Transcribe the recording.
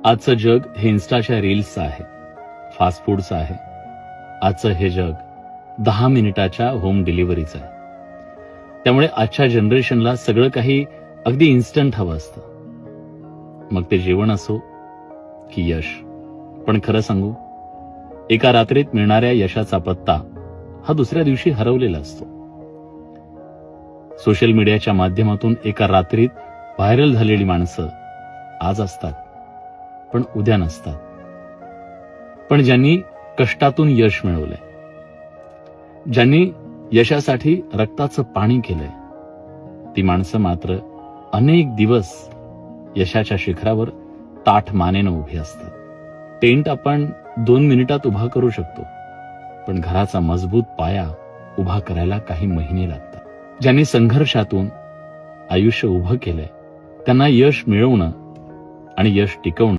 आजचं जग हे इन्स्टाच्या रील्सचं आहे, फास्ट फूडचं आहे. आजचं हे जग 10 मिनिटाच्या होम डिलिव्हरीचं आहे. त्यामुळे आजच्या जनरेशनला सगळं काही अगदी इन्स्टंट हवं असतं. मग ते जेवण असो की यश. पण खरं सांगू, एका रात्रीत मिळणाऱ्या यशाचा पत्ता हा दुसऱ्या दिवशी हरवलेला असतो. सोशल मीडियाच्या माध्यमातून एका रात्रीत व्हायरल झालेली माणसं आज असतात, पण उद्या नसतात. पण ज्यांनी कष्टातून यश मिळवलंय, ज्यांनी यशासाठी रक्ताचं पाणी केलंय, ती माणसं मात्र अनेक दिवस यशाच्या शिखरावर ताठ मानेनं उभी असतात. टेंट आपण 2 मिनिटात उभा करू शकतो, पण घराचा मजबूत पाया उभा करायला काही महिने लागतात. ज्यांनी संघर्षातून आयुष्य उभं केलंय, त्यांना यश मिळवणं आणि यश टिकवणं